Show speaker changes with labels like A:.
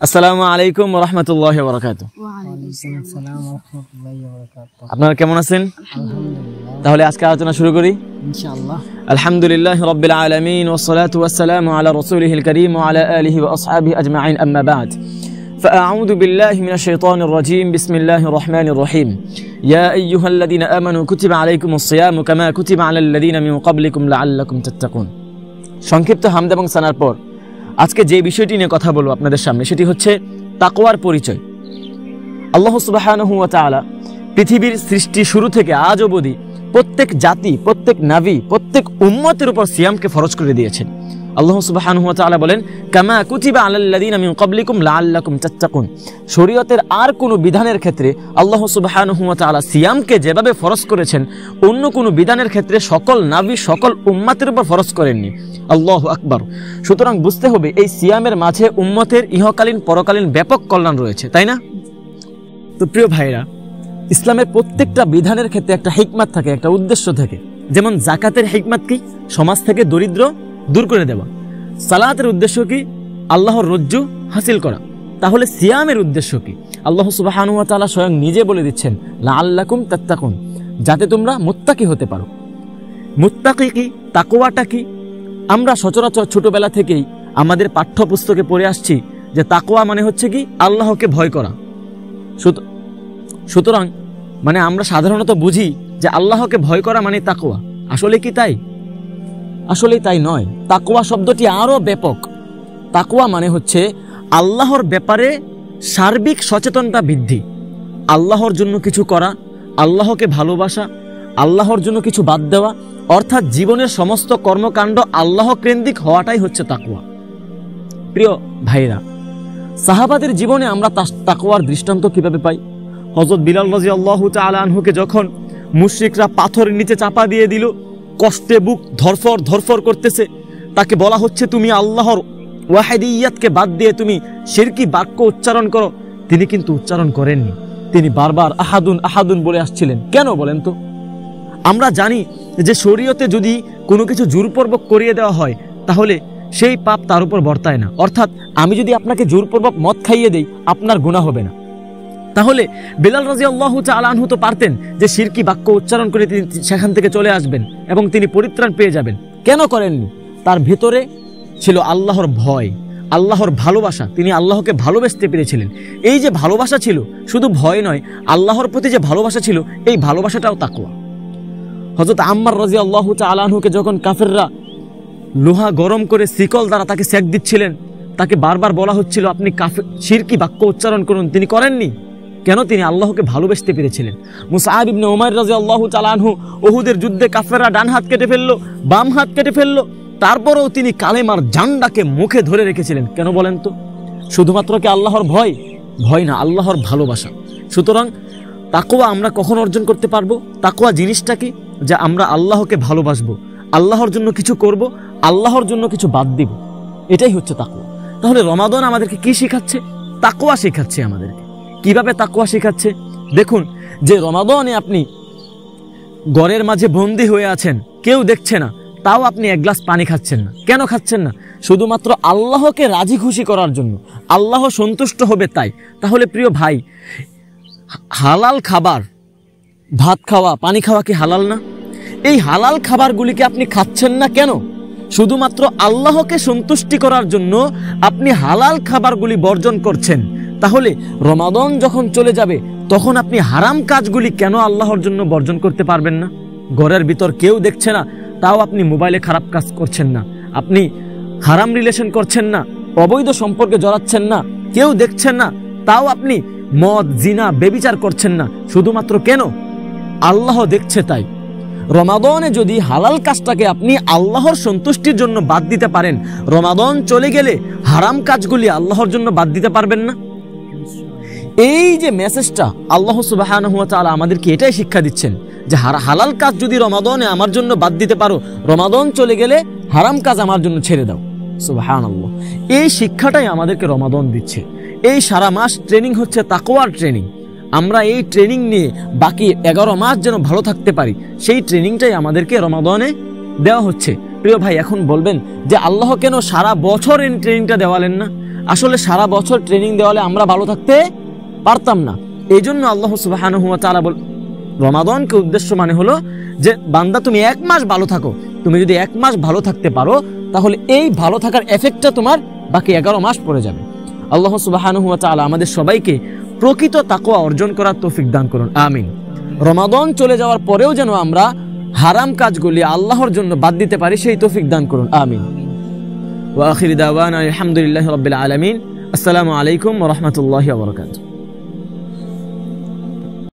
A: আসসালামু আলাইকুম ওয়া রাহমাতুল্লাহি ওয়া বারাকাতুহু। আপনারা কেমন আছেন? তাহলে আজকে আলোচনা শুরু করি
B: ইনশাআল্লাহ।
A: আলহামদুলিল্লাহি রাব্বিল আলামিন ওয়াস সালাতু ওয়াস সালামু আলা রাসূলিহিল কারীম ওয়া আলা আলিহি ওয়া আসহাবিহি আজমাইন, আম্মা বা'দ। فأعوذ بالله من الشيطان الرجيم. بسم الله الرحمن الرحيم. يا أيها الذين آمنوا كتب عليكم الصيام كما كتب على الذين من قبلكم لعلكم تتقون। সংক্ষিপ্ত হামদ এবং সানার পর আজকে যে বিষয়টি নিয়ে কথা বলবো আপনাদের সামনে, সেটি হচ্ছে তাকওয়ার পরিচয়। আল্লাহ সুবহানাহু ওয়া তাআলা পৃথিবীর সৃষ্টি শুরু থেকে আজ অবধি প্রত্যেক জাতি, প্রত্যেক নাবী, প্রত্যেক উম্মতের উপর সিয়ামকে ফরজ করে দিয়েছেন। আল্লাহ সুবহানাহু ওয়া তাআলা বলেন, কামা কুতিবা আলাল্লাযিনা মিন ক্বাবলিকুম লাআল্লাকুম তাত্তাকুন। শরীয়তের আর কোনো বিধানের ক্ষেত্রে আল্লাহ সুবহানাহু ওয়া তাআলা সিয়ামকে যেভাবে ফরজ করেছেন, অন্য কোনো বিধানের ক্ষেত্রে সকল নাবী, সকল উম্মতের উপর ফরজ করেননি। আল্লাহু আকবার। সুতরাং বুঝতে হবে এই সিয়ামের মাঝে উম্মতের ইহকালীন পরকালীন ব্যাপক কল্যাণ রয়েছে, তাই না? তো প্রিয় ভাইরা, ইসলামের প্রত্যেকটা বিধানের ক্ষেত্রে একটা হিকমত থাকে, একটা উদ্দেশ্য থাকে। যেমন জাকাতের হিকমত কি? সমাজ থেকে দরিদ্র দূর করে দেওয়া। সালাতের উদ্দেশ্য কি? আল্লাহর রজ্জু হাসিল করা। তাহলে সিয়ামের উদ্দেশ্য কি? আল্লাহ সুবহানাহু ওয়া তাআলা স্বয়ং নিজে বলে দিচ্ছেন, লাআল্লাকুম তাত্তাকুন, যাতে তোমরা মুত্তাকি হতে পারো। মুত্তাকি কি? তাকওয়াটা কি? আমরা সচরাচর ছোটবেলা থেকেই আমাদের পাঠ্যপুস্তকে পড়ে আসছি যে তাকওয়া মানে হচ্ছে কি? আল্লাহকে ভয় করা। সুতরাং মানে আমরা সাধারণত বুঝি যে আল্লাহকে ভয় করা মানে তাকওয়া। আসলে কি তাই? আসলে তাই নয়। তাকওয়া শব্দটি আরো ব্যাপক। তাকওয়া মানে হচ্ছে আল্লাহর ব্যাপারে সার্বিক সচেতনতা বৃদ্ধি, আল্লাহর জন্য কিছু করা, আল্লাহকে ভালোবাসা, আল্লাহর জন্য কিছু বাদ দেওয়া, অর্থাৎ জীবনের সমস্ত কর্মকাণ্ড আল্লাহ কেন্দ্রিক হওয়াটাই হচ্ছে তাকওয়া। প্রিয় ভাইরা, সাহাবাদের জীবনে আমরা তাকওয়ার দৃষ্টান্ত কিভাবে পাই? হযরত বিলাল রাদিয়াল্লাহু তাআলা আনহুকে যখন মুশরিকরা পাথরের নিচে চাপা দিয়ে দিল, কষ্টে বুক ধরফর ধরফর করতেছে, তাকে বলা হচ্ছে তুমি আল্লাহর ওয়াহিদিয়াতকে বাদ দিয়ে তুমি শিরকি বাক্য উচ্চারণ করো। তিনি কিন্তু উচ্চারণ করেননি, তিনি বারবার আহাদুন আহাদুন বলে আসছিলেন। কেন বলেন তো? আমরা জানি যে শরীয়তে যদি কোনো কিছু জোরপূর্বক করিয়ে দেওয়া হয় তাহলে সেই পাপ তার উপর বর্তায় না। অর্থাৎ আমি যদি আপনাকে জোরপূর্বক মদ খাইয়ে দেই, আপনার গুনাহ হবে না। তাহলে বিলাল রাদিয়াল্লাহু তাআলা আনহু তো পারতেন যে শিরকি বাক্য উচ্চারণ করে তিনি সেখান থেকে চলে আসবেন এবং তিনি পরিত্রাণ পেয়ে যাবেন। কেন করেননি? তার ভেতরে ছিল আল্লাহর ভয়, আল্লাহর ভালোবাসা। তিনি আল্লাহকে ভালোবাসতে পেরেছিলেন। এই যে ভালোবাসা ছিল, শুধু ভয় নয়, আল্লাহর প্রতি যে ভালোবাসা ছিল, এই ভালোবাসাটাও তাকওয়া। হযরত আম্মার রাদিয়াল্লাহু তাআলা আনহুকে যখন কাফেররা লোহা গরম করে শিকল দ্বারা তাকে সেক দিচ্ছিলেন, তাকে বারবার বলা হচ্ছিল আপনি শিরকি বাক্য উচ্চারণ করুন, তিনি করেননি। কেন? তিনি আল্লাহকে ভালোবাসতে পেরেছিলেন। মুসআব ইবনে উমাইর রাদিয়াল্লাহু তাআলা আনহু উহুদের যুদ্ধে কাফেররা ডান হাত কেটে ফেললো, বাম হাত কেটে ফেললো, তারপরেও তিনি কালেমার ঝান্ডাকে মুখে ধরে রেখেছিলেন। কেন বলেন তো? শুধুমাত্র কি আল্লাহর ভয়? ভয় না, আল্লাহর ভালোবাসা। সুতরাং তাকওয়া আমরা কখন অর্জন করতে পারবো? তাকওয়া জিনিসটা কি? যে আমরা আল্লাহকে ভালোবাসবো, আল্লাহর জন্য কিছু করব, আল্লাহর জন্য কিছু বাদ দিব। এটাই হচ্ছে তাকওয়া। তাহলে রমাদান আমাদেরকে কি শেখাচ্ছে? তাকওয়া শেখাচ্ছে আমাদেরকে। কিভাবে তাকওয়া শেখাচ্ছে? দেখুন, যে রমাদানে আপনি ঘরের মাঝে বন্দী হয়ে আছেন, কেউ দেখছে না, তাও আপনি এক গ্লাস পানি খাচ্ছেন না। কেন খাচ্ছেন না? শুধুমাত্র আল্লাহকে রাজি খুশি করার জন্য, আল্লাহ সন্তুষ্ট হবে তাই। তাহলে প্রিয় ভাই, হালাল খাবার, ভাত খাওয়া, পানি খাওয়া কি হালাল না? এই হালাল খাবারগুলিকে আপনি খাচ্ছেন না কেন? শুধুমাত্র আল্লাহকে সন্তুষ্টি করার জন্য আপনি হালাল খাবারগুলি বর্জন করছেন। তাহলে রমাদান যখন চলে যাবে তখন আপনি হারাম কাজগুলি কেন আল্লাহর জন্য বর্জন করতে পারবেন না? ঘরের ভিতর কেউ দেখছে না, তাও আপনি মোবাইলে খারাপ কাজ করছেন না, আপনি হারাম রিলেশন করছেন না, অবৈধ সম্পর্কে জড়াচ্ছেন না, কেউ দেখছেন না, তাও আপনি মদ, জিনা, ব্যভিচার করছেন না। শুধুমাত্র কেন? আল্লাহ দেখছে তাই। রমাদানে যদি হালাল কাজটাকে আপনি আল্লাহর সন্তুষ্টির জন্য বাদ দিতে পারেন, রমাদান চলে গেলে হারাম কাজগুলি আল্লাহর জন্য বাদ দিতে পারবেন না। এই যে মেসেজটা আল্লাহ সুবহানাহু ওয়া তাআলা আমাদেরকে এটাই শিক্ষা দিচ্ছেন যে হালাল কাজ যদি রমাদানে আমার জন্য বাদ দিতে পারো, রমাদান চলে গেলে হারাম কাজ আমার জন্য ছেড়ে দাও। সুবহানাল্লাহ। এই শিক্ষাটাই আমাদেরকে রমাদান দিচ্ছে। এই সারা মাস ট্রেনিং হচ্ছে তাকওয়ার ট্রেনিং। আমরা এই ট্রেনিং নিয়ে বাকি 11 মাস যেন ভালো থাকতে পারি, সেই ট্রেনিংটাই আমাদেরকে রমাদানে দেওয়া হচ্ছে। প্রিয় ভাই, এখন বলবেন যে আল্লাহ কেন সারা বছর এই ট্রেনিংটা দেওয়ালেন না? আসলে সারা বছর ট্রেনিং দেওয়ালে আমরা ভালো থাকতে পারতাম না। এই জন্য আল্লাহ সুবহানাহু ওয়া তাআলা রমাদানকে উদ্দেশ্য মানে হলো যে বান্দা তুমি 1 মাস ভালো থাকো। তুমি যদি 1 মাস ভালো থাকতে পারো তাহলে এই ভালো থাকার এফেক্টটা তোমার বাকি 11 মাস পড়ে যাবে। আল্লাহ সুবহানাহু ওয়া তাআলা আমাদের সবাইকে প্রকৃত তাকওয়া অর্জন করার তৌফিক দান করুন, আমিন। রমাদান চলে যাওয়ার পরেও যেন আমরা হারাম কাজগুলি আল্লাহর জন্য বাদ দিতে পারি, সেই তৌফিক দান করুন, আমিন। ওয়া আখির দাওয়ানা আলহামদুলিল্লাহি রাব্বিল আলামিন। আসসালামু আলাইকুম ওয়া রাহমাতুল্লাহি ওয়া বারাকাতুহু।